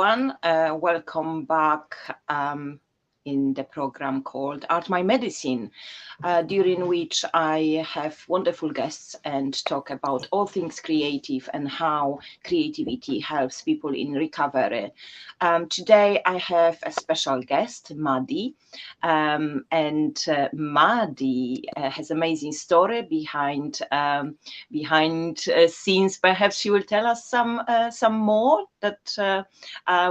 everyone. Welcome back in the program called Art My Medicine, during which I have wonderful guests and talk about all things creative and how creativity helps people in recovery. Today I have a special guest, Maddie, and Maddie has amazing story behind scenes. Perhaps she will tell us some more that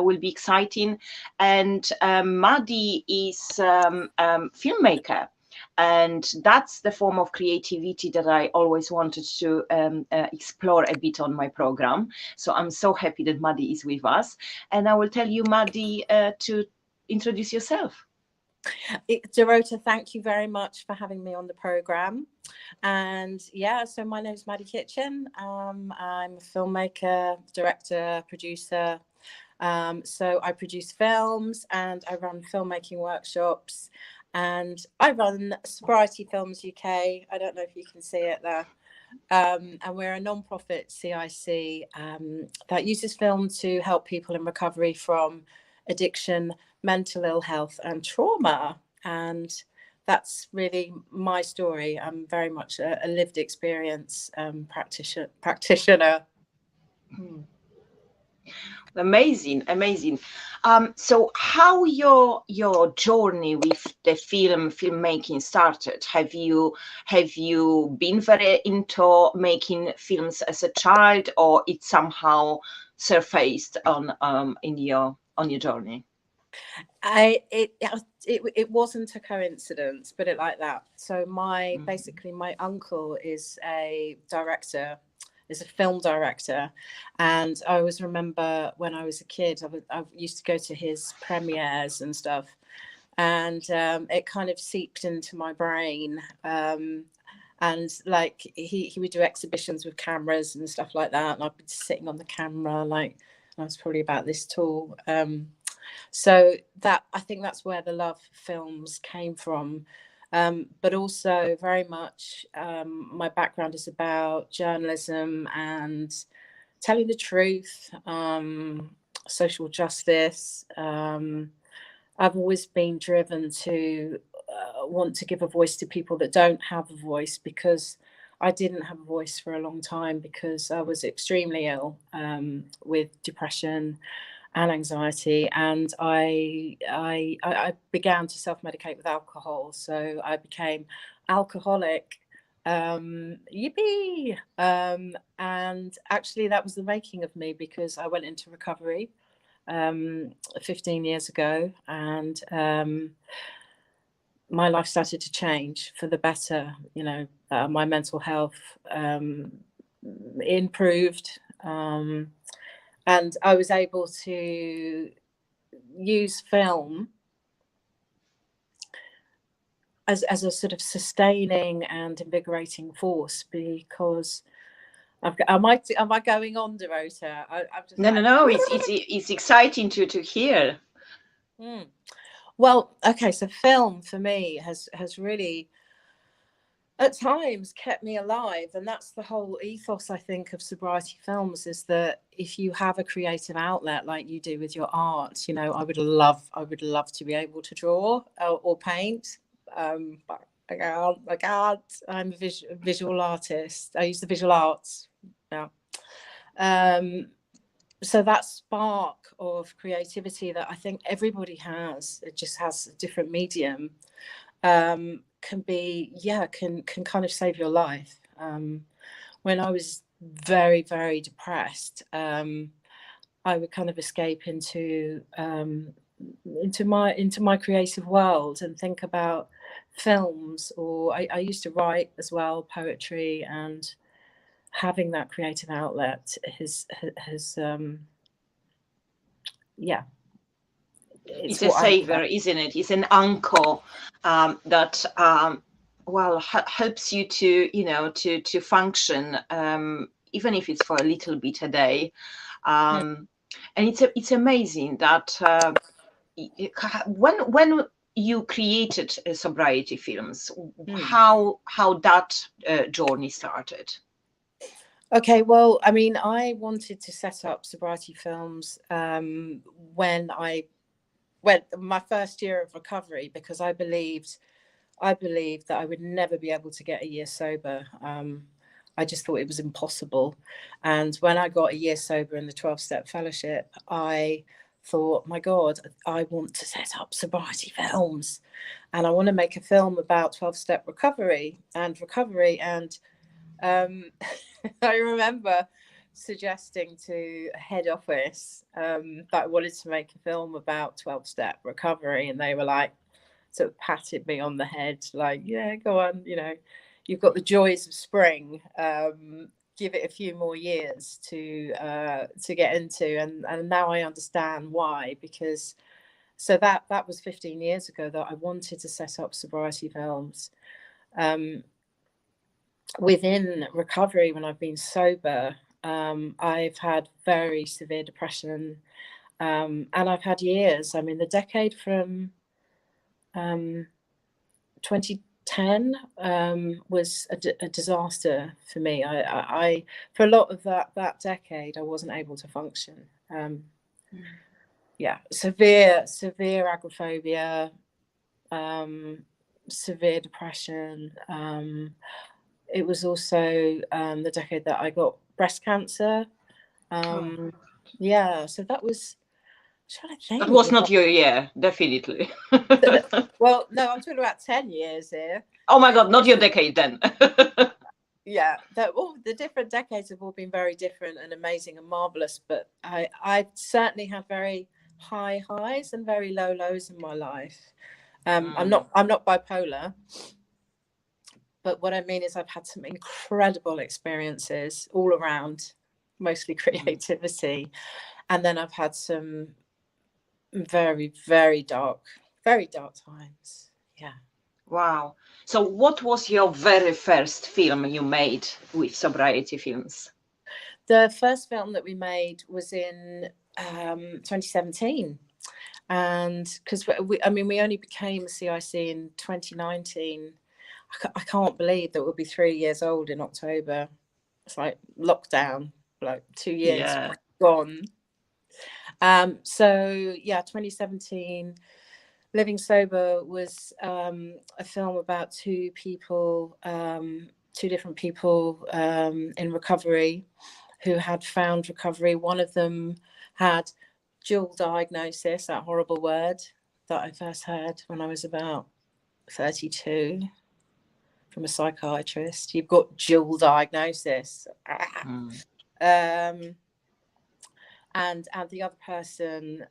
will be exciting. And Maddie is filmmaker, and that's the form of creativity that I always wanted to explore a bit on my program. So I'm so happy that Maddie is with us, and I will tell you, Maddie, to introduce yourself. Dorota, thank you very much for having me on the program. And yeah, so my name is Maddie Kitchen. I'm a filmmaker, director, producer. So I produce films and I run filmmaking workshops, and I run Sobriety Films UK. I don't know if you can see it there. And we're a non-profit CIC that uses film to help people in recovery from addiction, mental ill health and trauma. And that's really my story. I'm very much a lived experience practitioner. Amazing. So how your journey with the filmmaking started? Have you been very into making films as a child, or it somehow surfaced on in your journey? It wasn't a coincidence, put it like that. So basically my uncle is a director, is a film director, and I always remember when I was a kid, I used to go to his premieres and stuff, and it kind of seeped into my brain. And like he would do exhibitions with cameras and stuff like that, and I'd be sitting on the camera, like I was probably about this tall. So that, I think that's where the love for films came from. But also very much my background is about journalism and telling the truth, social justice. I've always been driven to want to give a voice to people that don't have a voice, because I didn't have a voice for a long time because I was extremely ill with depression and anxiety, and I began to self-medicate with alcohol. So I became alcoholic. Yippee! And actually that was the making of me, because I went into recovery 15 years ago, and my life started to change for the better. You know, my mental health improved. And I was able to use film as a sort of sustaining and invigorating force, because am I going on, Dorota? No. It's exciting to hear. Well, okay, so film for me has really at times kept me alive, and that's the whole ethos, I think, of Sobriety Films, is that if you have a creative outlet like you do with your art, you know, I would love to be able to draw or paint, but I can't. I'm a visual artist. I use the visual arts now. So that spark of creativity that I think everybody has, it just has a different medium, can kind of save your life. When I was very, very depressed, I would kind of escape into my creative world and think about films, or I used to write as well, poetry, and having that creative outlet has it's a savior, isn't it? It's an anchor that helps you to function, even if it's for a little bit a day. And it's amazing that when you created Sobriety Films, how that journey started. Okay, well, I mean, I wanted to set up Sobriety Films when I went my first year of recovery, because I believed that I would never be able to get a year sober. I just thought it was impossible. And when I got a year sober in the 12-step fellowship, I thought, my God, I want to set up Sobriety Films, and I want to make a film about 12-step recovery. And I remember suggesting to head office that I wanted to make a film about 12-step recovery, and they were like, sort of patted me on the head, like, yeah, go on, you know, you've got the joys of spring. Give it a few more years to get into, and now I understand why. Because that was 15 years ago that I wanted to set up Sobriety Films. Within recovery, when I've been sober, I've had very severe depression, and I've had years. I mean, the decade from 2010 was a disaster for me. I for a lot of that decade, I wasn't able to function. Yeah, severe agoraphobia, severe depression. It was also the decade that I got breast cancer. Yeah, so that was, trying to That think. was not your year, definitely. Well, no, I'm talking about 10 years here. Oh my God, not your decade then. Yeah, all the different decades have all been very different and amazing and marvelous. But I certainly had very high highs and very low lows in my life. I'm not bipolar, but what I mean is I've had some incredible experiences all around, mostly creativity, and then I've had some very, very dark times. Yeah. Wow. So what was your very first film you made with Sobriety Films? The first film that we made was in 2017. And because we only became a CIC in 2019. I can't believe that we'll be 3 years old in October. It's like lockdown, like 2 years gone. So yeah, 2017. Living Sober was a film about two different people in recovery who had found recovery. One of them had dual diagnosis, that horrible word that I first heard when I was about 32 from a psychiatrist. You've got dual diagnosis. And the other person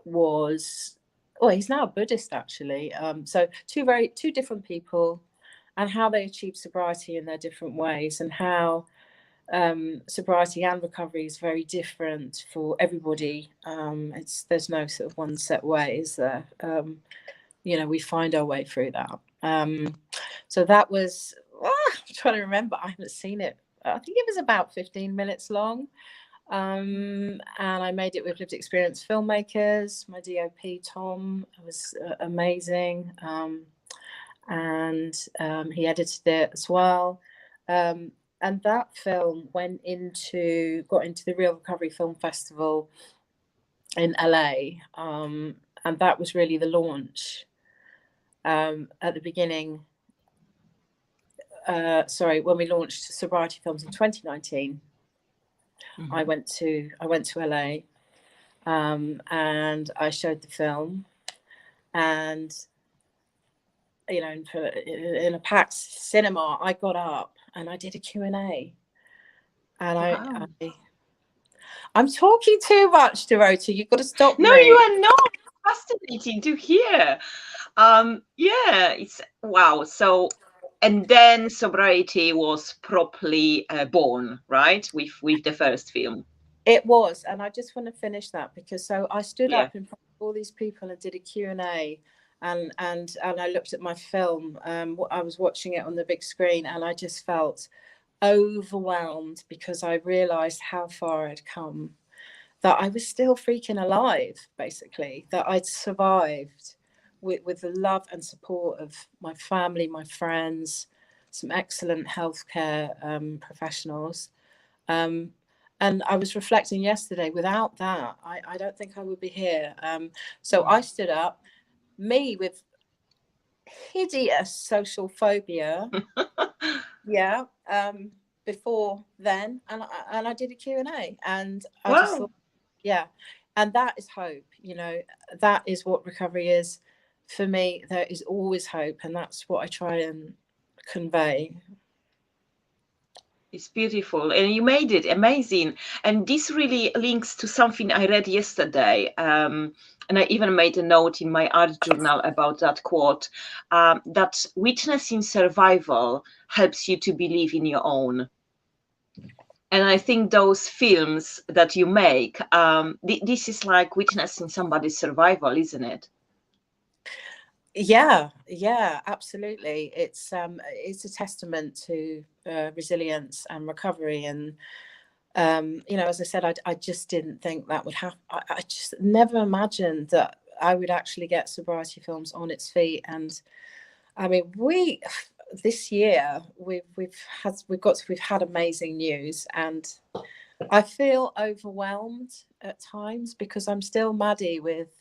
was, he's now a Buddhist actually. So two different people, and how they achieve sobriety in their different ways, and how sobriety and recovery is very different for everybody. There's no sort of one set way, is there? We find our way through that. So that was, I'm trying to remember. I haven't seen it. I think it was about 15 minutes long. And I made it with lived experience filmmakers. My DOP Tom was amazing, and he edited it as well. And that film got into the Real Recovery Film Festival in LA, and that was really the launch. At the beginning, when we launched Sobriety Films in 2019. I went to LA, and I showed the film, and in a packed cinema, I got up and I did a Q&A, and I'm talking too much, Dorota. You've got to stop me. No, you are not. Fascinating to hear. Yeah, it's wow. So, and then Sobriety was properly born, right? With the first film. It was, and I just want to finish that, because I stood up in front of all these people and did a Q&A, and I looked at my film. I was watching it on the big screen, and I just felt overwhelmed, because I realized how far I'd come, that I was still freaking alive, basically, that I'd survived with the love and support of my family, my friends, some excellent healthcare professionals. And I was reflecting yesterday, without that, I don't think I would be here. So I stood up, me with hideous social phobia, yeah, before then, and I did a Q&A, and I just thought, yeah, and that is hope, you know, that is what recovery is. For me, there is always hope, and that's what I try and convey. It's beautiful, and you made it amazing. And this really links to something I read yesterday. And I even made a note in my art journal about that quote, that witnessing survival helps you to believe in your own. And I think those films that you make, this is like witnessing somebody's survival, isn't it? Yeah, absolutely. It's a testament to resilience and recovery. And you know, as I said, I just didn't think that would happen. I just never imagined that I would actually get Sobriety Films on its feet. And I mean, this year we've had amazing news, and I feel overwhelmed at times because I'm still Maddie with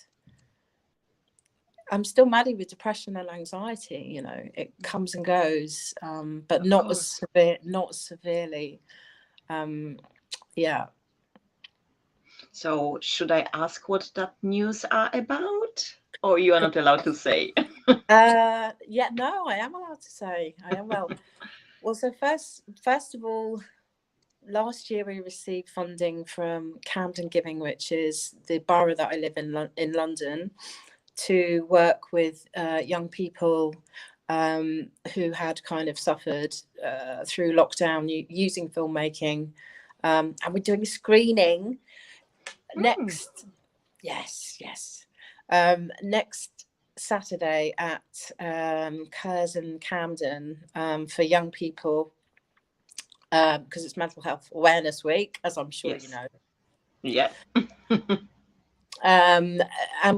depression and anxiety. You know, it comes and goes, but not as severely. Yeah. So should I ask what that news are about, or you are not allowed to say? Yeah, no, I am allowed to say. I am well. So first of all, last year we received funding from Camden Giving, which is the borough that I live in London, to work with young people who had kind of suffered through lockdown using filmmaking, and we're doing a screening next. Yes. Next Saturday at Curzon, Camden, for young people, because it's Mental Health Awareness Week, as I'm sure you know. Yeah. And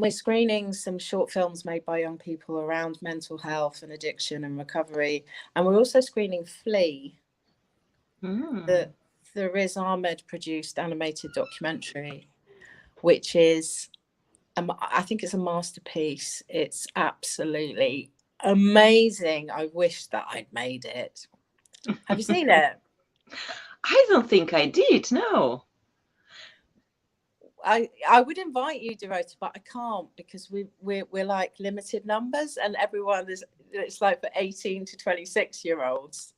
we're screening some short films made by young people around mental health and addiction and recovery. And we're also screening Flee, the Riz Ahmed produced animated documentary, which is, I think it's a masterpiece. It's absolutely amazing. I wish that I'd made it. Have you seen it? I don't think I did, no. I would invite you, Dorota, but I can't because we're like limited numbers, and everyone is, it's like for 18 to 26-year-olds.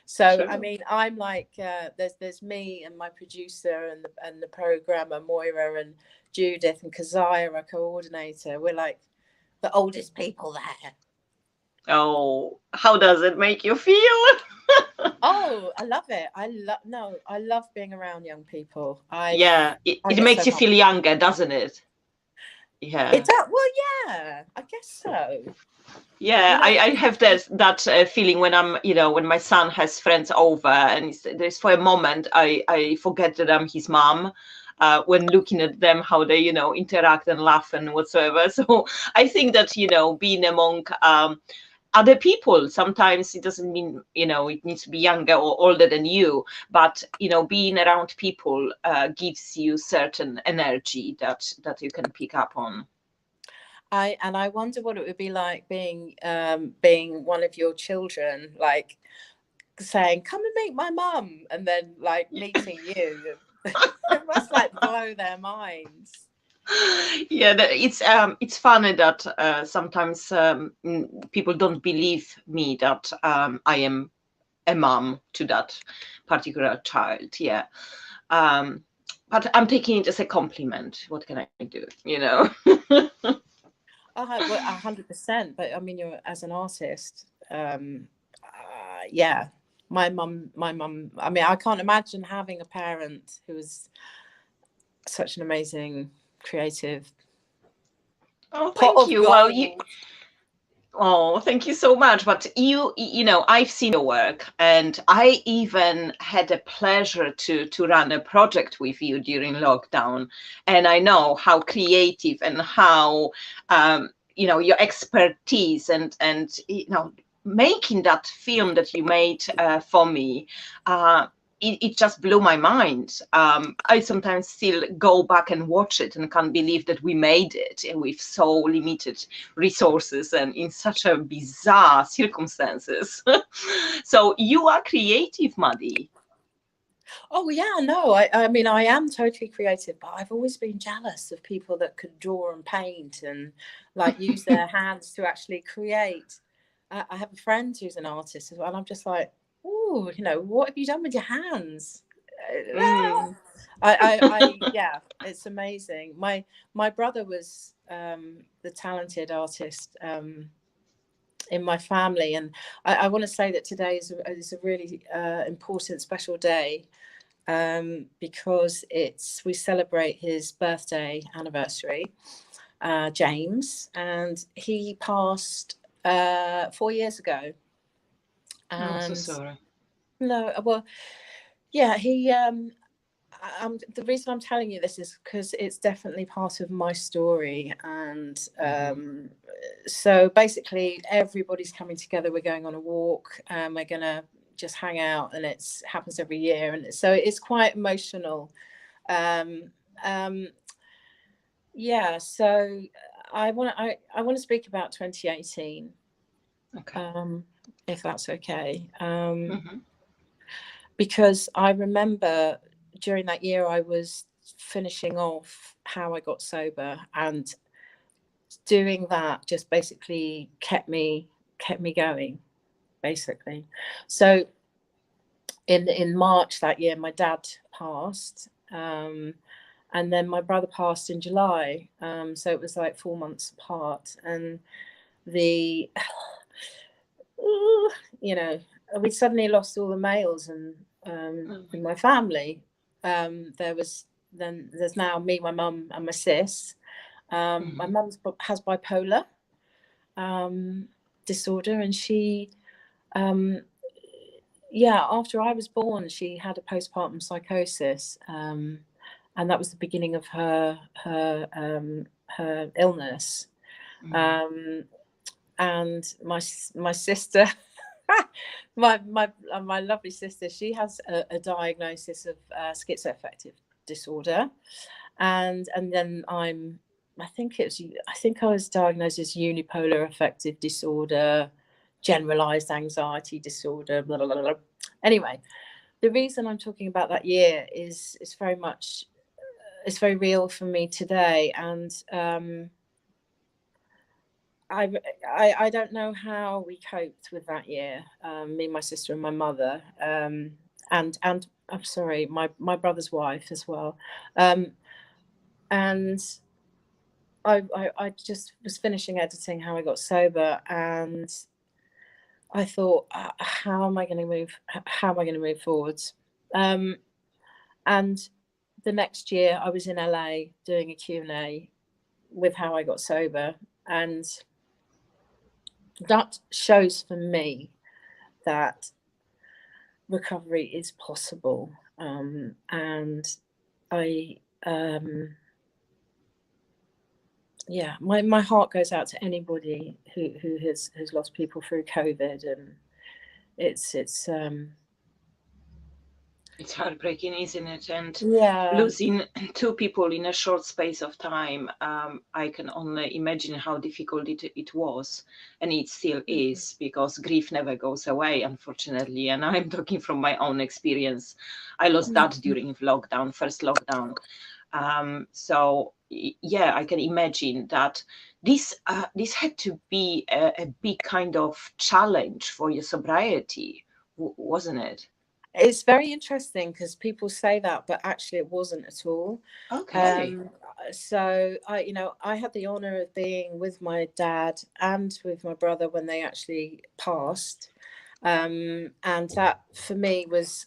So true. I mean, I'm like there's me and my producer and the programmer Moira and Judith and Kazaya, our coordinator. We're like the oldest people there. Oh, how does it make you feel? Oh, I love it. I love being around young people. It makes you feel younger, doesn't it? Yeah. It does. Well, yeah, I guess so. Yeah, you know, I have that feeling when I'm, you know, when my son has friends over, and there's for a moment I forget that I'm his mom. When looking at them, how they, you know, interact and laugh and whatsoever. So I think that, you know, being among other people, sometimes it doesn't mean, you know, it needs to be younger or older than you, but, you know, being around people gives you certain energy that you can pick up on. I wonder what it would be like being one of your children, like saying, "Come and meet my mum," and then like meeting you. It must like blow their minds. Yeah, it's funny that sometimes people don't believe me that I am a mom to that particular child. Yeah, but I'm taking it as a compliment. What can I do? You know. 100%. But I mean, you're as an artist, yeah. My mum. I mean, I can't imagine having a parent who is such an amazing, creative. Oh, thank you. Well, oh, thank you so much. But you know, I've seen your work, and I even had the pleasure to run a project with you during lockdown, and I know how creative and how you know, your expertise and you know, making that film that you made for me, it just blew my mind. I sometimes still go back and watch it and can't believe that we made it with so limited resources and in such a bizarre circumstances. So you are creative, Maddie. Oh yeah, no, I mean I am totally creative, but I've always been jealous of people that could draw and paint and like use their hands to actually create. I have a friend who's an artist as well, and I'm just like, oh, you know, what have you done with your hands? Mm. Yeah, it's amazing. My brother was the talented artist in my family, and I want to say that today is a really important, special day because we celebrate his birthday anniversary, James, and he passed 4 years ago. Oh, so And sorry. no, well, yeah, the reason I'm telling you this is because it's definitely part of my story. And so basically everybody's coming together. We're going on a walk, and we're going to just hang out, and it happens every year. And so it's quite emotional. Um, um, yeah, so I want to speak about 2018, Okay. if that's okay. Mm-hmm. Because I remember during that year I was finishing off How I Got Sober, and doing that just basically kept me going, basically. So in March that year, my dad passed, and then my brother passed in July. So it was like 4 months apart, and the you know, we suddenly lost all the males and in my family. There's now me, my mum, and my sis. My mum has bipolar disorder, and she, after I was born, she had a postpartum psychosis, and that was the beginning of her illness. And my sister, my lovely sister, she has a diagnosis of schizoaffective disorder, and then I think I was diagnosed as unipolar affective disorder, generalized anxiety disorder, blah, blah, blah, blah. Anyway, the reason I'm talking about that year is it's very real for me today. And I don't know how we coped with that year, me, my sister, and my mother, and I'm sorry, my brother's wife as well. And I just was finishing editing How I Got Sober, and I thought, how am I going to move? How am I going to move forwards? And the next year, I was in LA doing a Q&A with How I Got Sober, and that shows for me that recovery is possible. And I, my heart goes out to anybody who has lost people through COVID, and it's heartbreaking, isn't it? And yeah. losing two people in a short space of time, I can only imagine how difficult it was, and it still is, because grief never goes away, unfortunately. And I'm talking from my own experience. I lost that during first lockdown. So yeah, I can imagine that this had to be a big kind of challenge for your sobriety, wasn't it? It's very interesting because people say that, but actually it wasn't at all. Okay. So I had the honor of being with my dad and with my brother when they actually passed. And that for me was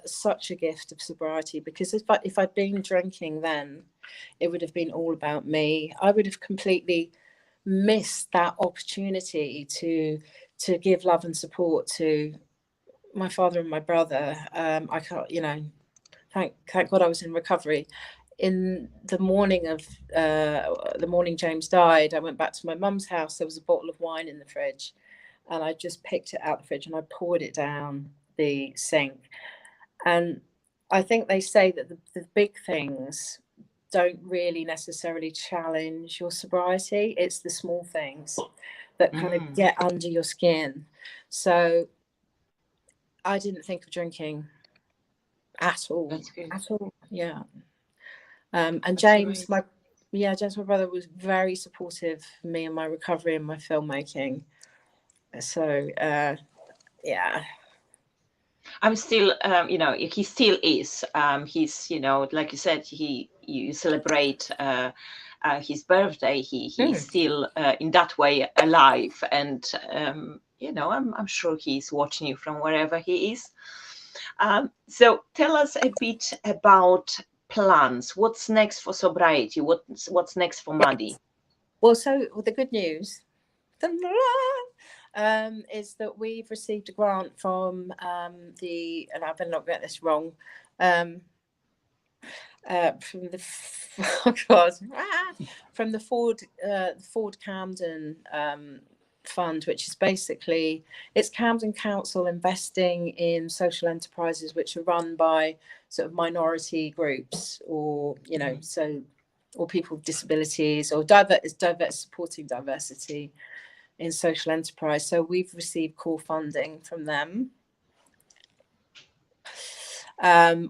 such a gift of sobriety, because if I'd been drinking then, it would have been all about me. I would have completely missed that opportunity to give love and support to my father and my brother. I can't, thank God I was in recovery. In the morning of the morning James died, I went back to my mum's house. There was a bottle of wine in the fridge, and I just picked it out the fridge and I poured it down the sink. And I think they say that the big things don't really necessarily challenge your sobriety. It's the small things that kind of get under your skin. So I didn't think of drinking at all. That's good. At all. Yeah. And That's James, great. James, my brother, was very supportive of me and my recovery and my filmmaking. So, yeah. I'm still, he still is. He's, like you said, you celebrate his birthday. He's still in that way alive, and I'm sure he's watching you from wherever he is. So tell us a bit about plans. What's next for Sobriety? What's next for Maddie? Well, so the good news is that we've received a grant from and I better not get this wrong, from the from the Ford Camden fund, which is basically, it's Camden Council investing in social enterprises which are run by sort of minority groups, or or people with disabilities, or supporting diversity in social enterprise. So we've received core funding from them,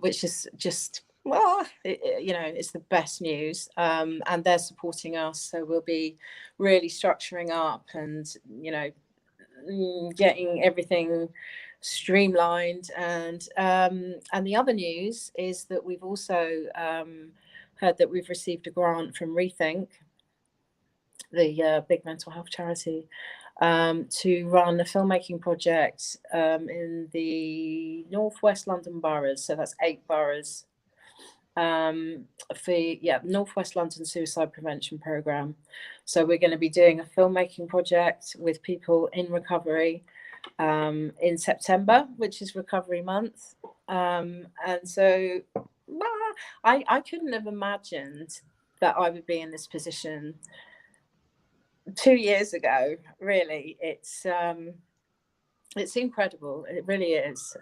which is just, it's the best news, and they're supporting us. So we'll be really structuring up and getting everything streamlined. And the other news is that we've also heard that we've received a grant from Rethink, the big mental health charity, to run a filmmaking project in the Northwest London boroughs. So that's 8 boroughs, for Northwest London Suicide Prevention Programme. So we're going to be doing a filmmaking project with people in recovery in September, which is Recovery Month. And so I couldn't have imagined that I would be in this position 2 years ago. Really, it's incredible. It really is.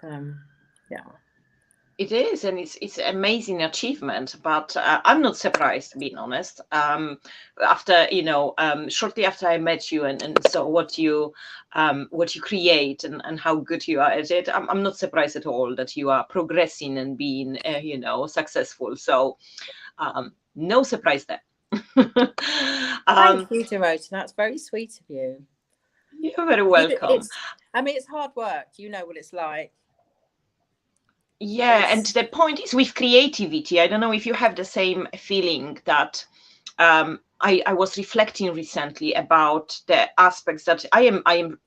It is, and it's an amazing achievement. But I'm not surprised, being honest. After shortly after I met you and saw what you create and how good you are at it, I'm not surprised at all that you are progressing and being successful. So no surprise there. Thank you, Dorota. That's very sweet of you. You're very welcome. It's hard work. You know what it's like. Yeah, and the point is with creativity, I don't know if you have the same feeling that I was reflecting recently about the aspects that I am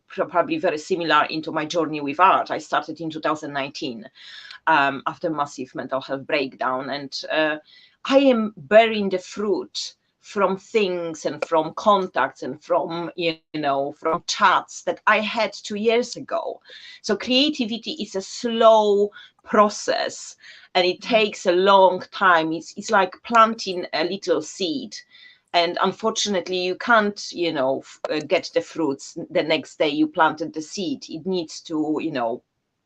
probably very similar into my journey with art. I started in 2019 after massive mental health breakdown, and I am bearing the fruit from things and from contacts and from from chats that I had 2 years ago. So creativity is a slow process, and it takes a long time. It's like planting a little seed, and unfortunately you can't get the fruits the next day you planted the seed. It needs to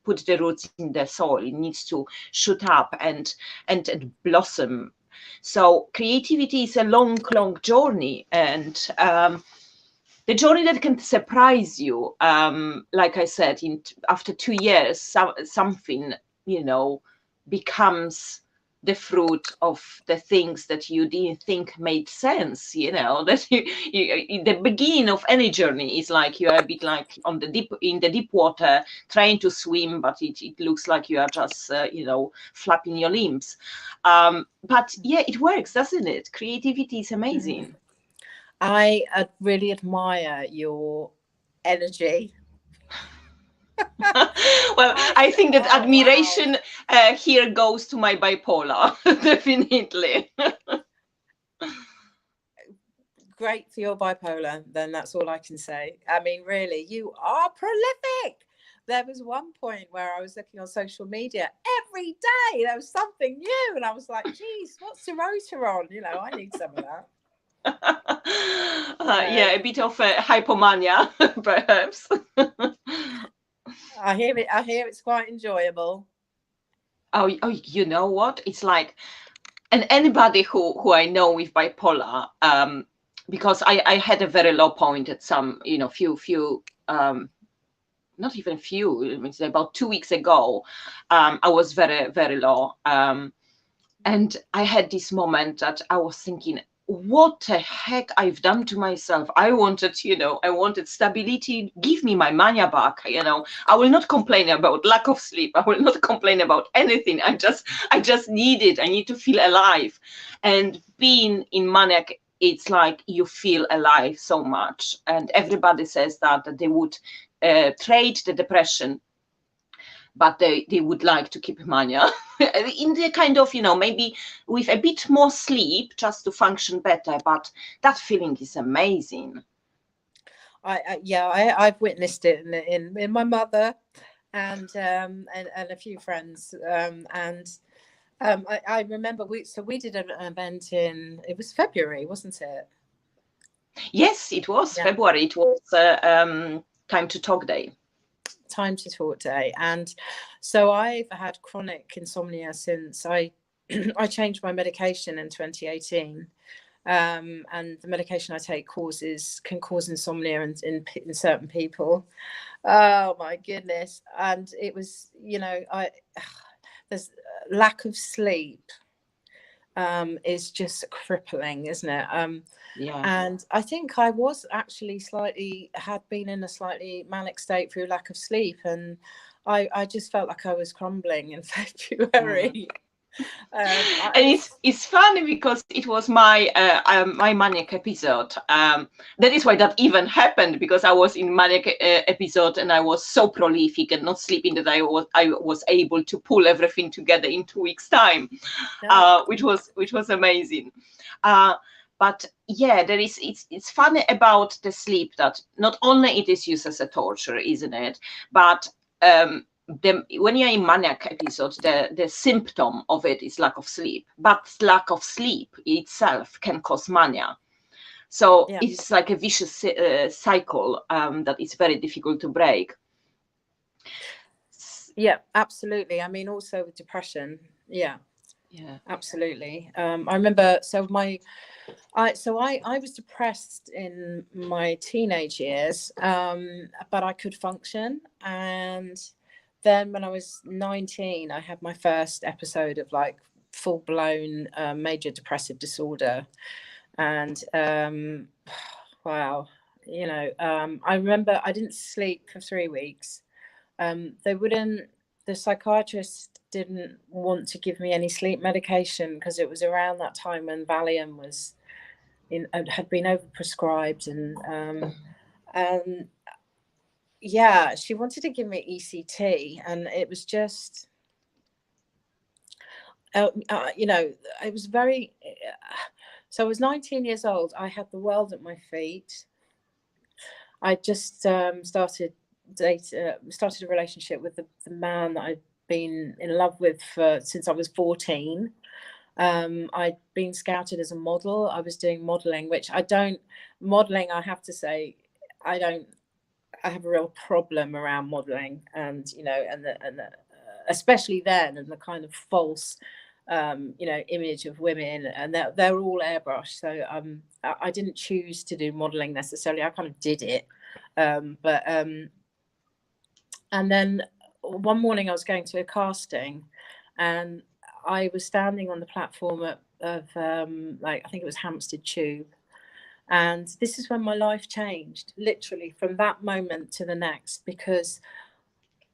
put the roots in the soil. It needs to shoot up and blossom. So creativity is a long journey, and the journey that can surprise you. Like I said, after 2 years, something becomes the fruit of the things that you didn't think made sense. That the beginning of any journey is like you are a bit like in the deep water trying to swim, but it looks like you are just flapping your limbs. But yeah, it works, doesn't it? Creativity is amazing. I really admire your energy. Well, I think that admiration here goes to my bipolar, definitely. Great for your bipolar, then. That's all I can say. I mean, really, you are prolific. There was one point where I was looking on social media every day. There was something new, and I was like, geez, what's Dorota on? I need some of that. Yeah, a bit of a hypomania, perhaps. I hear it. I hear it's quite enjoyable. Oh, you know what? It's like, and anybody who I know with bipolar, because I had a very low point at some, few, not even few, it's about 2 weeks ago. I was very, very low. And I had this moment that I was thinking, what the heck I've done to myself. I wanted stability. Give me my mania back. I will not complain about lack of sleep. I will not complain about anything. I just need it. I need to feel alive. And being in maniac, it's like you feel alive so much. And everybody says that they would trade the depression, but they would like to keep mania in the kind of, maybe with a bit more sleep just to function better. But that feeling is amazing. I've witnessed it in my mother and a few friends. I remember we did an event it was February, wasn't it? Yes, it was February. It was Time to Talk Day. Time to Talk Day. And so I've had chronic insomnia since I changed my medication in 2018. And the medication I take can cause insomnia in certain people. Oh my goodness. And it was, there's lack of sleep is just crippling, isn't it? And I think I was actually had been in a slightly manic state through lack of sleep, and I just felt like I was crumbling in February. And it's funny because it was my manic episode. That is why that even happened, because I was in manic episode and I was so prolific and not sleeping that I was able to pull everything together in 2 weeks' time, which was amazing. But yeah, it's funny about the sleep that not only it is used as a torture, isn't it? But when you're in maniac episode, the symptom of it is lack of sleep, but lack of sleep itself can cause mania. So it's like a vicious cycle that is very difficult to break. Yeah, absolutely. I mean, also with depression. Yeah, absolutely. I remember. So I was depressed in my teenage years, but I could function. And then when I was 19, I had my first episode of like full-blown major depressive disorder. And wow, I remember I didn't sleep for 3 weeks. The psychiatrist didn't want to give me any sleep medication because it was around that time when Valium had been overprescribed, and she wanted to give me ECT, and it was just, it was very. So I was 19 years old. I had the world at my feet. I just started a relationship with the man that I'd been in love with since I was 14. I'd been scouted as a model. I was doing modeling, which I have to say, I have a real problem around modeling, and especially then, and the kind of false image of women, and they're all airbrushed. So I didn't choose to do modeling necessarily. I kind of did it. And then one morning I was going to a casting, and I was standing on the platform of I think it was Hampstead Tube. And this is when my life changed, literally from that moment to the next, because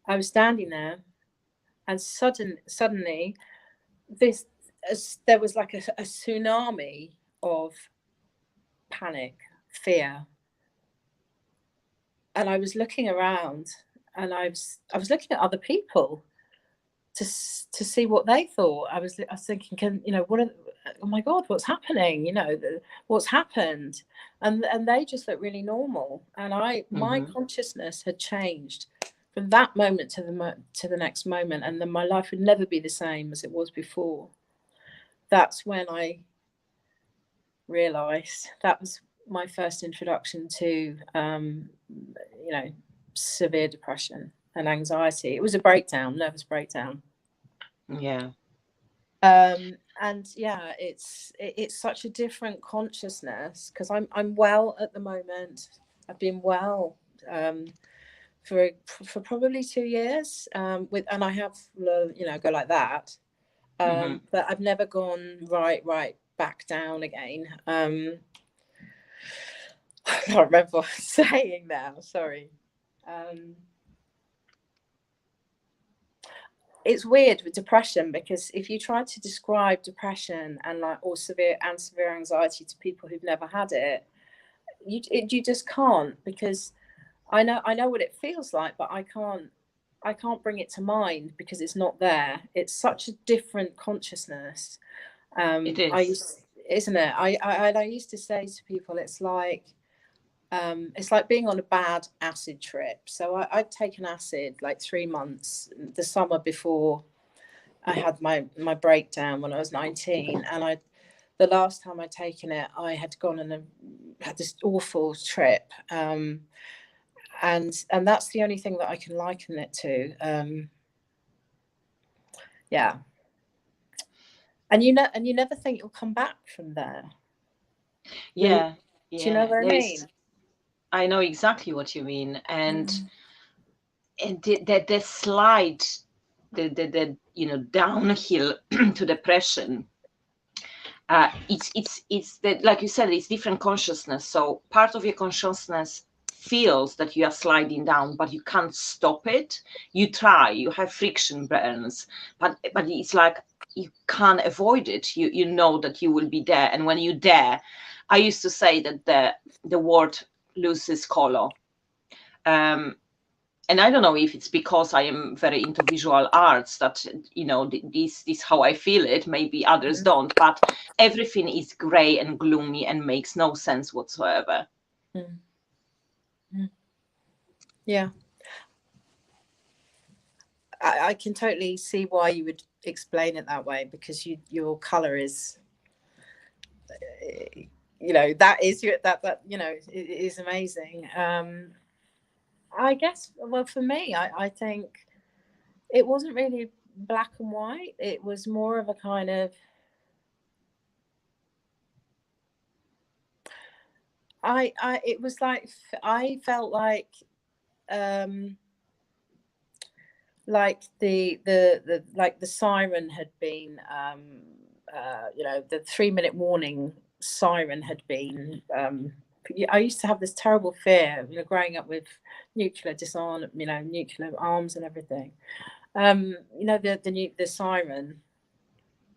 I was standing there, and suddenly there was like a tsunami of panic, fear. And I was looking around, and I was looking at other people to see what they thought. I was thinking, oh my God, what's happening? What's happened? And they just looked really normal. And my consciousness had changed from that moment to the next moment, and then my life would never be the same as it was before. That's when I realised. That was my first introduction to, severe depression and anxiety. It was a breakdown, nervous breakdown. Yeah. And yeah, it's such a different consciousness, because I'm well at the moment. I've been well for probably 2 years, and I have go like that, but I've never gone right back down again. I can't remember what I'm saying now. Sorry. It's weird with depression, because if you try to describe depression and severe anxiety to people who've never had it, you just can't, because I know what it feels like, but I can't bring it to mind, because it's not there. It's such a different consciousness. It is. Isn't it? I used to say to people, it's like being on a bad acid trip. So I'd taken acid like 3 months, the summer before I had my breakdown when I was 19, and the last time I'd taken it, I had gone and had this awful trip, and that's the only thing that I can liken it to. Yeah, and you never think you'll come back from there. Yeah, Do you know what I mean? I know exactly what you mean, and the slide, the downhill to depression. It's that, like you said, it's different consciousness. So part of your consciousness feels that you are sliding down, but you can't stop it. You try, you have friction burns, but it's like you can't avoid it. You know that you will be there, and when you're there, I used to say that the word loses color. And I don't know if it's because I am very into visual arts that, this how I feel it. Maybe others don't, but everything is gray and gloomy and makes no sense whatsoever. Yeah. I can totally see why you would explain it that way, because your color is, that is that it is amazing. I guess, well, for me, I think it wasn't really black and white. It was more of a kind of, it was like, I felt like the siren had been, the 3-minute warning siren had been, I used to have this terrible fear, growing up with nuclear disarm, nuclear arms and everything. The siren,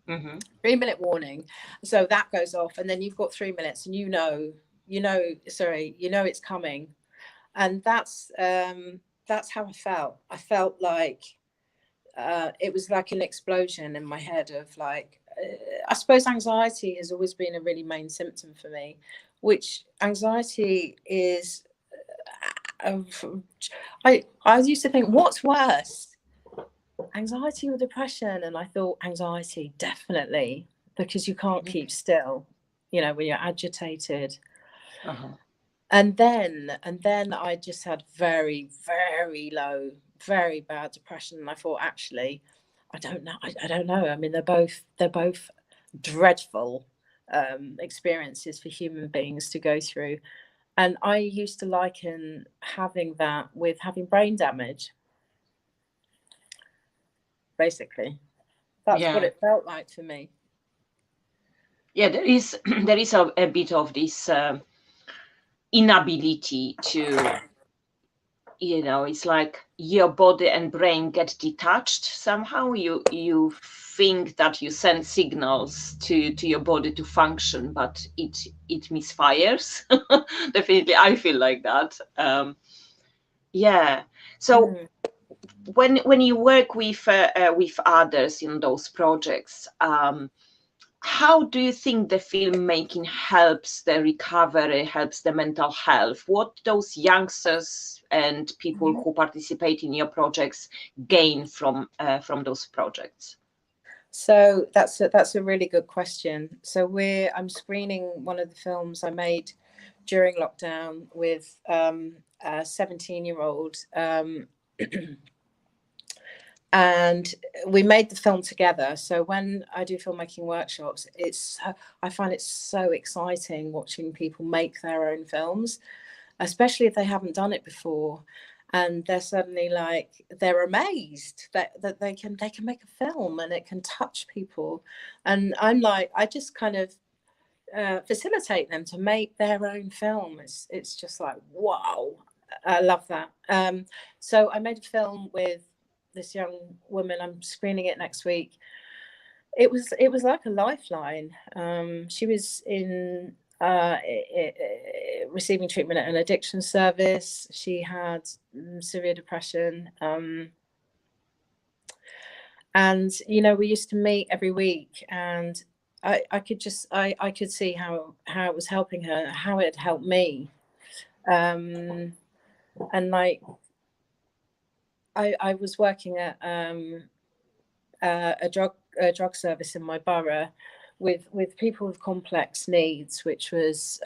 3-minute warning. So that goes off, and then you've got 3 minutes, and it's coming, and that's how I felt. I felt like it was like an explosion in my head of I suppose anxiety has always been a really main symptom for me, which anxiety is, I used to think, what's worse, anxiety or depression? And I thought anxiety, definitely, because you can't keep still, when you're agitated. And then I just had very, very low, very bad depression, and I thought, actually, I don't know. I mean, they're both dreadful experiences for human beings to go through, and I used to liken having that with having brain damage. Basically, that's what it felt like for me. Yeah, there is a bit of this inability to, it's like your body and brain get detached somehow. You think that you send signals to your body to function, but it misfires. Definitely, I feel like that. Yeah. So when you work with others in those projects, how do you think the filmmaking helps the recovery, helps the mental health? What those youngsters and people who participate in your projects gain from those projects? So that's a really good question. So I'm screening one of the films I made during lockdown with a 17-year-old, and we made the film together. So when I do filmmaking workshops, I find it so exciting watching people make their own films, especially if they haven't done it before, and they're suddenly like, they're amazed that they can make a film and it can touch people. And I'm like, I just kind of facilitate them to make their own film. It's just like, wow, I love that. So I made a film with this young woman. I'm screening it next week. It was like a lifeline. She was in receiving treatment at an addiction service. She had severe depression, and we used to meet every week, and I could see how it was helping her, how it helped me, and like I was working at a drug service in my borough with people with complex needs, which was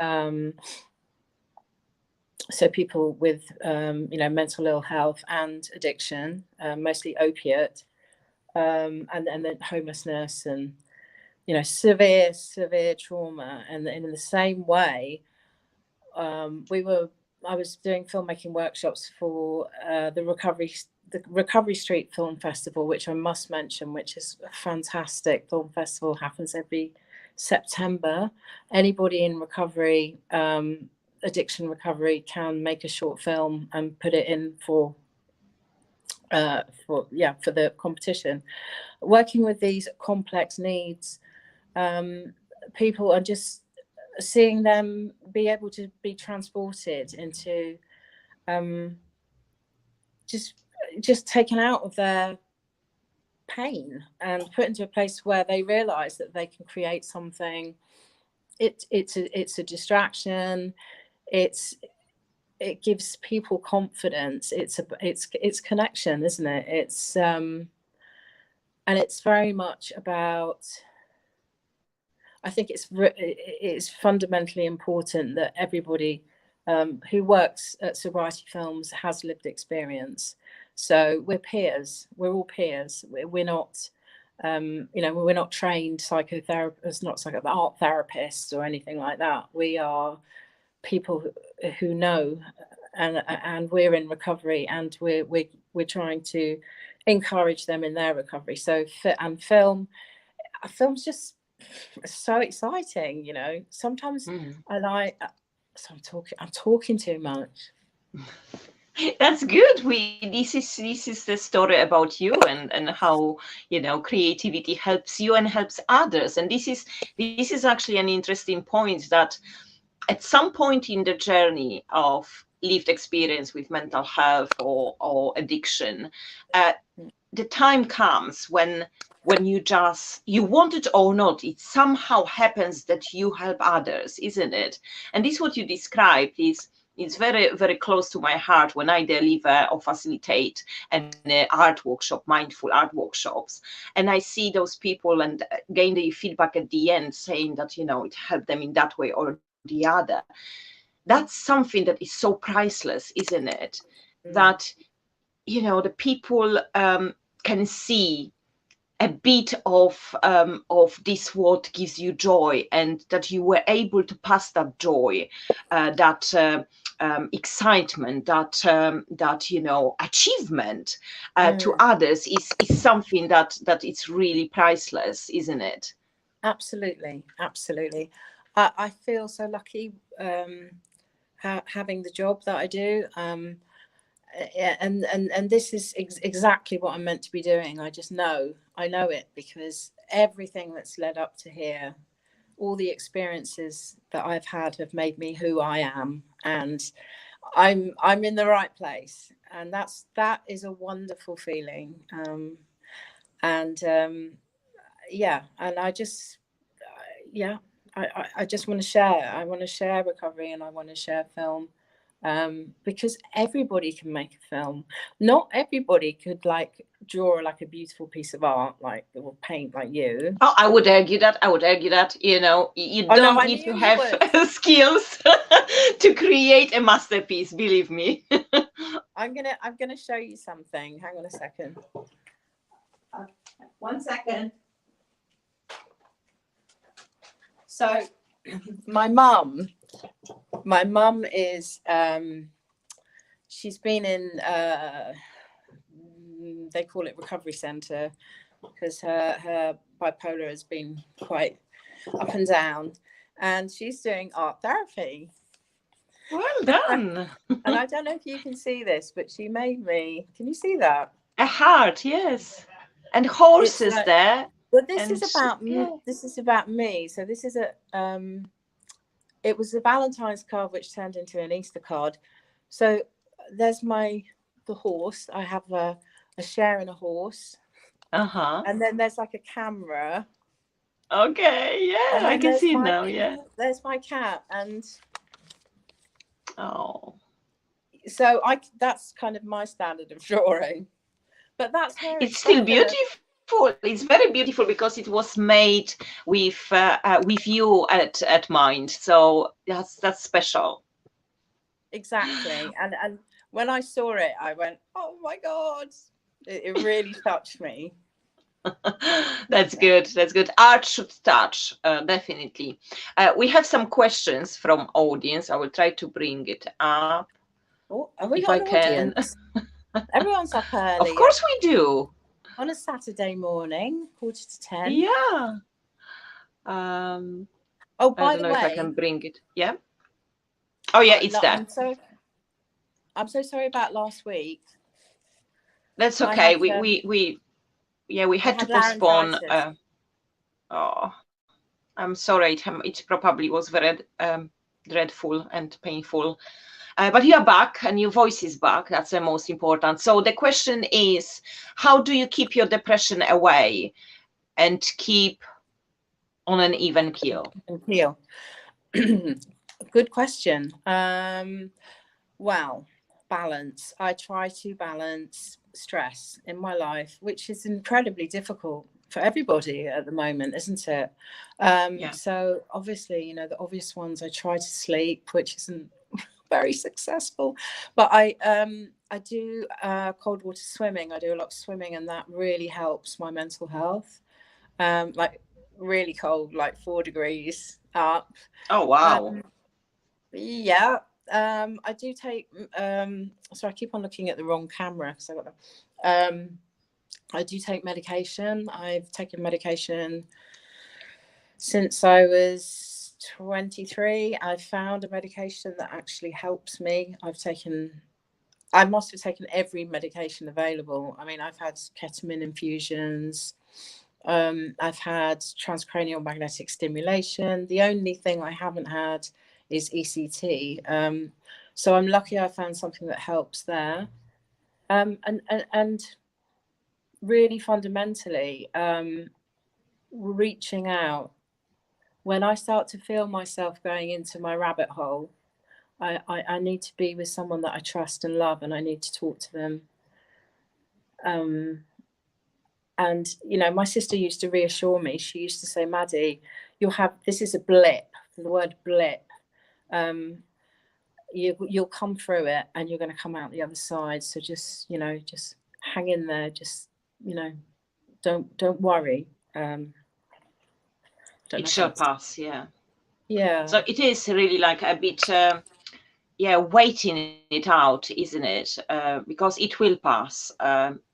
so people with mental ill health and addiction, mostly opiate, and then homelessness and severe trauma. And in the same way, I was doing filmmaking workshops for the Recovery Street Film Festival, which I must mention, which is a fantastic film festival, happens every September. Anybody in recovery, addiction recovery, can make a short film and put it in for the competition. Working with these complex needs, people, are just seeing them be able to be transported into just taken out of their pain and put into a place where they realize that they can create something. It's a distraction. It gives people confidence. It's connection, isn't it? And it's very much about, I think it's fundamentally important that everybody who works at Sobriety Films has lived experience. So we're peers. We're all peers. We're not, we're not trained psychotherapists, not art therapists or anything like that. We are people who know, and we're in recovery, and we're trying to encourage them in their recovery. So film's just so exciting. Sometimes so I'm talking too much. That's good. This is the story about you, and how creativity helps you and helps others. And this is actually an interesting point, that at some point in the journey of lived experience with mental health or addiction, the time comes when you want it or not, it somehow happens that you help others, isn't it? And this, what you described, is very, very close to my heart when I deliver or facilitate an art workshop, mindful art workshops, and I see those people and gain the feedback at the end saying that it helped them in that way or the other. That's something that is so priceless, isn't it? That the people can see a bit of this, what gives you joy, and that you were able to pass that joy, that excitement, that achievement to others, is something that it's really priceless, isn't it? Absolutely. I feel so lucky having the job that I do. And this is exactly what I'm meant to be doing. I know it, because everything that's led up to here, all the experiences that I've had, have made me who I am, and I'm in the right place, and that is a wonderful feeling. And I just I just want to share. I want to share recovery, and I want to share film. because everybody can make a film. Not everybody could like draw like a beautiful piece of art, like, or paint like you. Oh, I would argue that, you know, you Oh no, don't I need knew to you have would. skills to create a masterpiece, believe me. I'm gonna show you something. Hang on a second. 1 second. So my mum is she's been in they call it recovery centre, because her bipolar has been quite up and down, and she's doing art therapy. Well done. And I don't know if you can see this, but she made me, can you see that? A heart, yes. And horses Like, there. but this And is about yeah. this is about me. So this is a it was a Valentine's card which turned into an Easter card. So there's the horse. I have a share in a horse. And then there's like a camera. Okay, yeah, I can see it now, yeah. There's my cat. And oh, so that's kind of my standard of drawing. But that's where it's still beautiful. It's very beautiful because it was made with you at mind. So that's special. Exactly. And when I saw it, I went, oh my God, it really touched me. That's good. That's good. Art should touch, definitely. We have some questions from audience. I will try to bring it up. Oh, have we got an audience? Everyone's up early. Of course we do. On a Saturday morning, 9:45. Yeah. Oh, by I don't the know way, if I can bring it. Yeah. Oh yeah, it's there. I'm so sorry about last week. That's okay. We had to postpone. Oh, I'm sorry. It probably was very dreadful and painful. But you are back and your voice is back. That's the most important. So the question is, how do you keep your depression away and keep on an even keel? Good question. Well, balance. I try to balance stress in my life, which is incredibly difficult for everybody at the moment, isn't it? So obviously, the obvious ones, I try to sleep, which isn't very successful, but I do cold water swimming. I do a lot of swimming, and that really helps my mental health. Like really cold, like 4 degrees up. Oh wow. Yeah. I do take so I keep on looking at the wrong camera because I do take medication. I've taken medication since I was 23. I found a medication that actually helps me. I must have taken every medication available. I mean, I've had ketamine infusions. I've had transcranial magnetic stimulation. The only thing I haven't had is ECT. So I'm lucky I found something that helps there. And really fundamentally, reaching out. When I start to feel myself going into my rabbit hole, I need to be with someone that I trust and love, and I need to talk to them. And, my sister used to reassure me. She used to say, Maddie, this is a blip, the word blip. You'll come through it and you're going to come out the other side. So just hang in there. Just, don't worry. It shall pass. Yeah. Yeah. So it is really like a bit, waiting it out, isn't it? Because it will pass.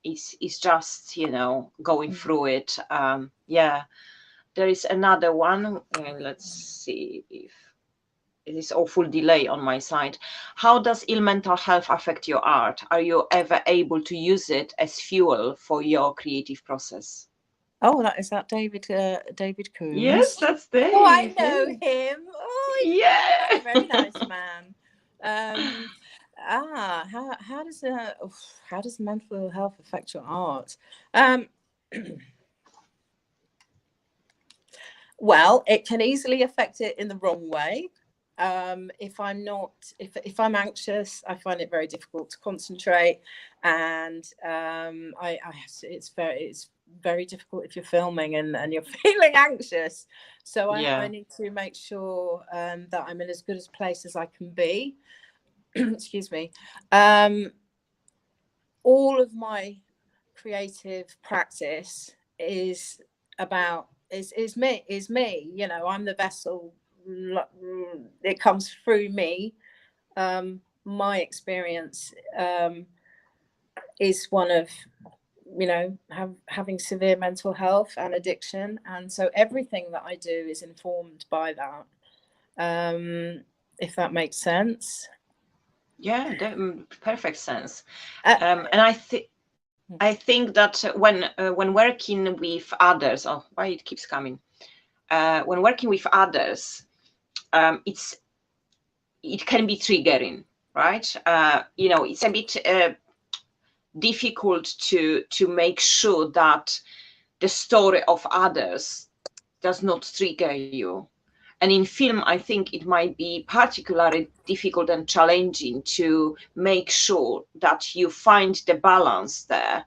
It's just, going through it. Yeah. There is another one. Let's see if it is awful delay on my side. How does ill mental health affect your art? Are you ever able to use it as fuel for your creative process? Oh, is that David Coombs? Yes, that's Dave. Oh, I know him. Oh, yeah. That's a very nice man. How does mental health affect your art? Well, it can easily affect it in the wrong way. if I'm not, if I'm anxious, I find it very difficult to concentrate, and it's very difficult if you're filming and you're feeling anxious. So I need to make sure that I'm in as good a place as I can be. Excuse me. All of my creative practice is me. You know, I'm the vessel. It comes through me. My experience is one of, you know, having severe mental health and addiction, and so everything that I do is informed by that. If that makes sense. Yeah, that perfect sense. And I think that when working with others, oh, why it keeps coming? When working with others, it can be triggering, right? You know, it's a bit difficult to make sure that the story of others does not trigger you. And in film, I think it might be particularly difficult and challenging to make sure that you find the balance there.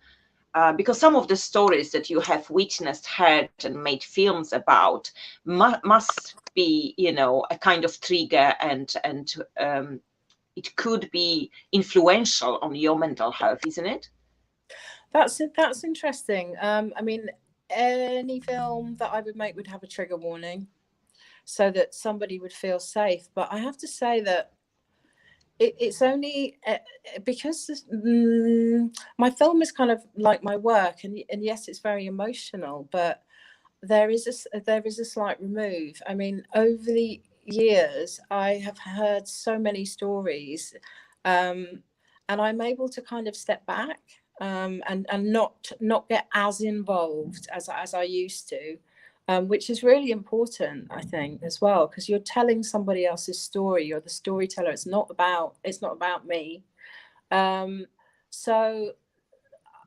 Because some of the stories that you have witnessed, heard, and made films about must be, you know, a kind of trigger, and it could be influential on your mental health, isn't it? That's interesting. I mean, any film that I would make would have a trigger warning, so that somebody would feel safe. But I have to say that it's only because my film is kind of like my work, and yes, it's very emotional, but there is a slight remove. I mean, over the years, I have heard so many stories, and I'm able to kind of step back, and not get as involved as I used to. Which is really important, I think, as well, because you're telling somebody else's story. You're the storyteller. It's not about me. So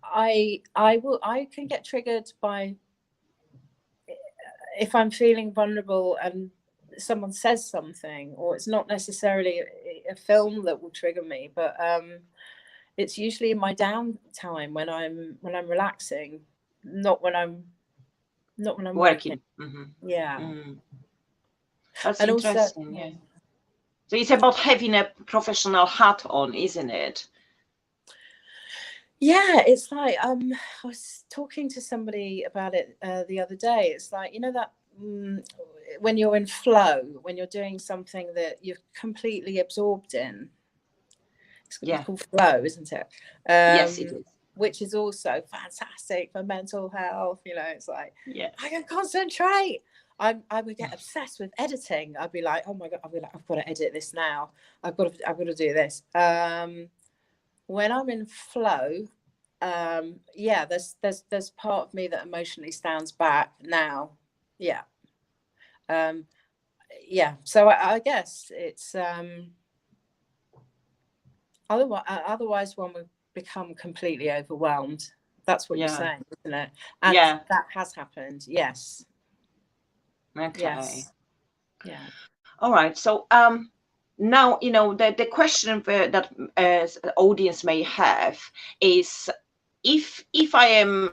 I can get triggered by, if I'm feeling vulnerable and someone says something, or it's not necessarily a film that will trigger me, but it's usually in my downtime when I'm relaxing, not when I'm working. Mm-hmm. Yeah. That's And interesting. also, Yeah. So it's about having a professional hat on, isn't it? yeah, it's like I was talking to somebody about it the other day. It's like, you know, that when you're in flow, when you're doing something that you're completely absorbed in, it's called flow, isn't it? Yes, it is. Which is also fantastic for mental health. You know, it's like, Yeah. I can concentrate. I would get obsessed with editing. I'd be like, oh my god, I've got to edit this now. I've got to do this. When I'm in flow, yeah, there's part of me that emotionally stands back now. Yeah. Yeah. So I guess it's otherwise one would become completely overwhelmed. That's what you're saying, isn't it? And that has happened. Yes. Okay. Yes. Yeah. All right. So now, you know, the question that audience may have is, if I am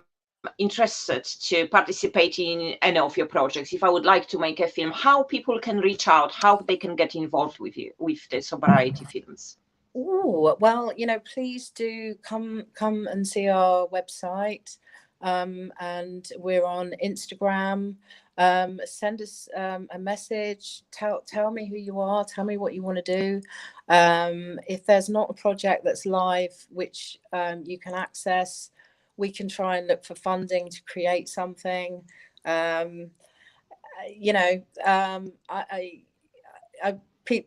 interested to participate in any of your projects, if I would like to make a film, how people can reach out, how they can get involved with you, with the Sobriety Films? Oh, well, you know, please do come and see our website. And we're on Instagram. Send us a message. Tell me who you are. Tell me what you want to do. If there's not a project that's live, which you can access, we can try and look for funding to create something. You know,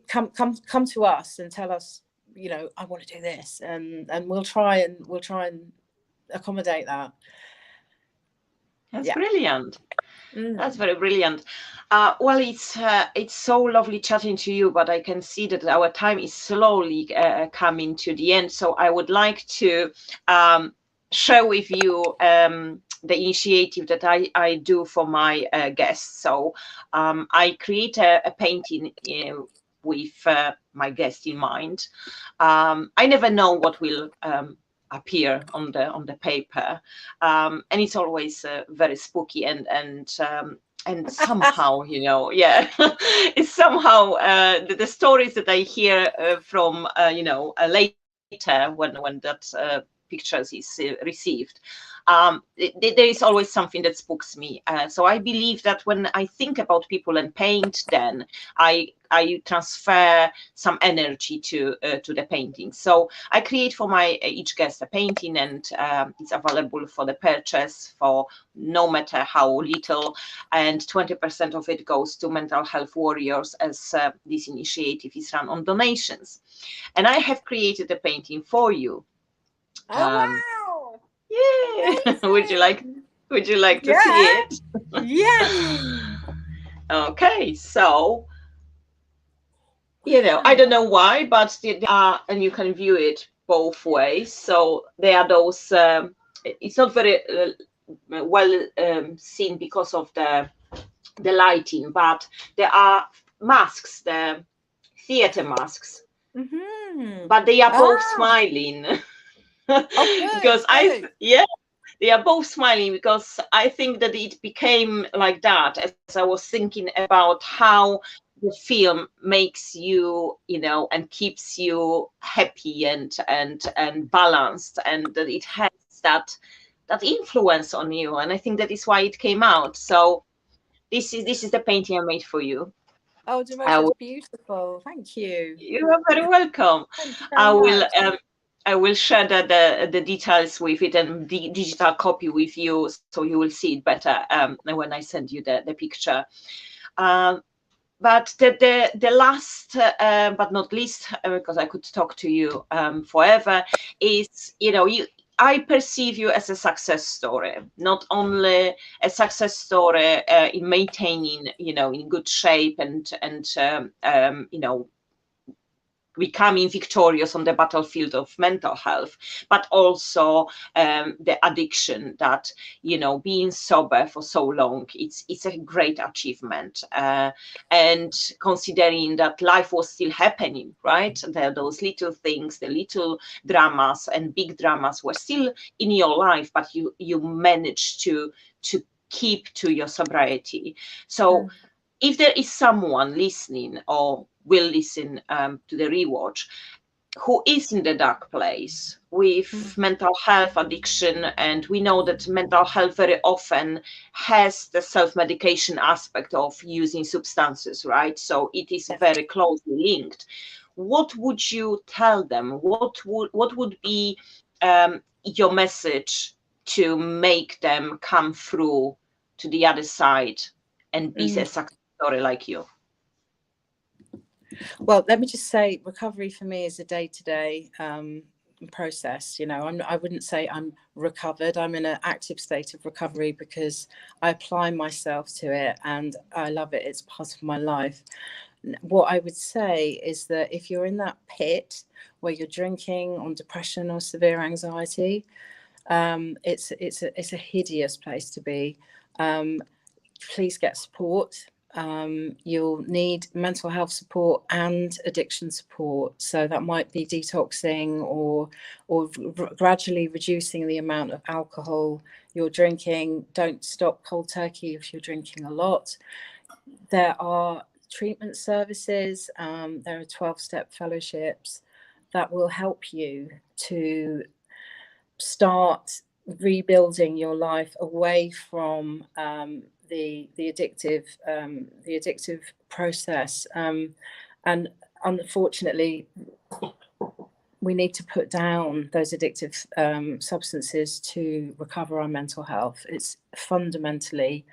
come to us and tell us, you know, I want to do this, and we'll try and accommodate that. That's brilliant. That's very brilliant. Well, it's so lovely chatting to you, but I can see that our time is slowly coming to the end. So I would like to share with you the initiative that I do for my guests. So I create a painting with my guest in mind. I never know what will appear on the paper, and it's always very spooky and somehow, yeah, it's somehow the stories that I hear from later when that pictures is received. There is always something that spooks me. So I believe that when I think about people and paint, then I transfer some energy to the painting. So I create for my each guest a painting, and it's available for the purchase for no matter how little. And 20% of it goes to mental health warriors, as this initiative is run on donations. And I have created a painting for you. Oh wow! Yeah. Would you like to see Yeah. it? Yes. Okay, so I don't know why, but they are, and you can view it both ways. So there are those. It's not very well seen because of the lighting, but there are masks, the theater masks, but they are both smiling. Oh, good, Because good. they are both smiling, because I think that it became like that as I was thinking about how the film makes you, and keeps you happy and balanced, and that it has that influence on you. And I think that is why it came out. So this is the painting I made for you. Oh, Devotion, it's beautiful. Thank you. You are very welcome. Thank you I very will much. I will share the details with it, and the digital copy with you, so you will see it better when I send you the picture. But the last, but not least, because I could talk to you forever, is I perceive you as a success story, not only a success story in maintaining, in good shape and becoming victorious on the battlefield of mental health, but also the addiction that, being sober for so long, it's a great achievement. And considering that life was still happening, right? Those little things, the little dramas and big dramas were still in your life, but you managed to keep to your sobriety. So if there is someone listening or will listen to the rewatch who is in the dark place with mental health addiction, and we know that mental health very often has the self-medication aspect of using substances, right? So it is very closely linked. What would you tell them? What would be your message to make them come through to the other side and be a success story like you? Well, let me just say, recovery for me is a day-to-day process. I wouldn't say I'm recovered. I'm in an active state of recovery because I apply myself to it and I love it. It's part of my life. What I would say is that if you're in that pit where you're drinking on depression or severe anxiety, it's a hideous place to be. Please get support. You'll need mental health support and addiction support. So that might be detoxing or gradually reducing the amount of alcohol you're drinking. Don't stop cold turkey if you're drinking a lot. There are treatment services. There are 12-step fellowships that will help you to start rebuilding your life away from the addictive process, and unfortunately we need to put down those addictive substances to recover our mental health. It's fundamentally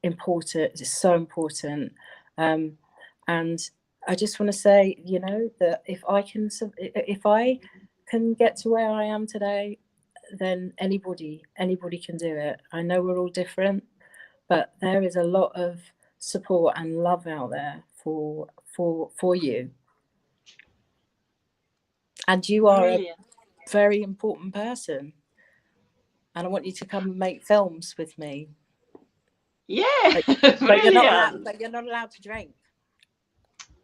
important. It's so important. And I just want to say, that if I can get to where I am today, then anybody can do it. I know we're all different, but there is a lot of support and love out there for you. And you are Brilliant. a very important person. And I want you to come and make films with me. Yeah, But you're not brilliant. allowed to drink.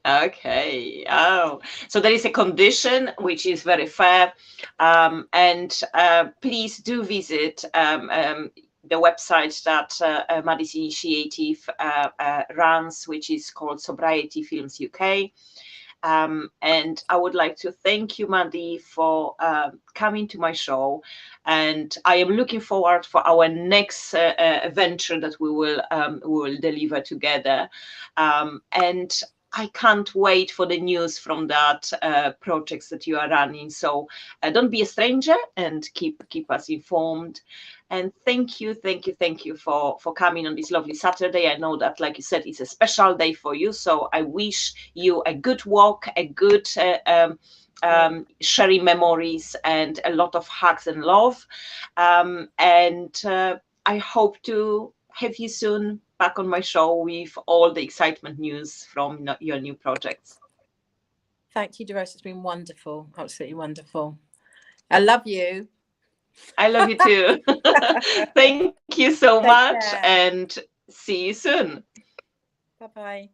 Okay. Oh, so there is a condition which is very fair, and please do visit the website that Maddie's initiative runs, which is called Sobriety Films UK. And I would like to thank you, Maddie, for coming to my show. And I am looking forward for our next venture that we will deliver together. And I can't wait for the news from that projects that you are running. So don't be a stranger and keep us informed. And thank you for coming on this lovely Saturday. I know that, like you said, it's a special day for you. So I wish you a good walk, a good sharing memories, and a lot of hugs and love. And I hope to have you soon back on my show with all the excitement news from your new projects. Thank you, Doris. It's been wonderful. Absolutely wonderful. I love you. I love you too. Thank you so Take much, care. and see you soon. Bye-bye.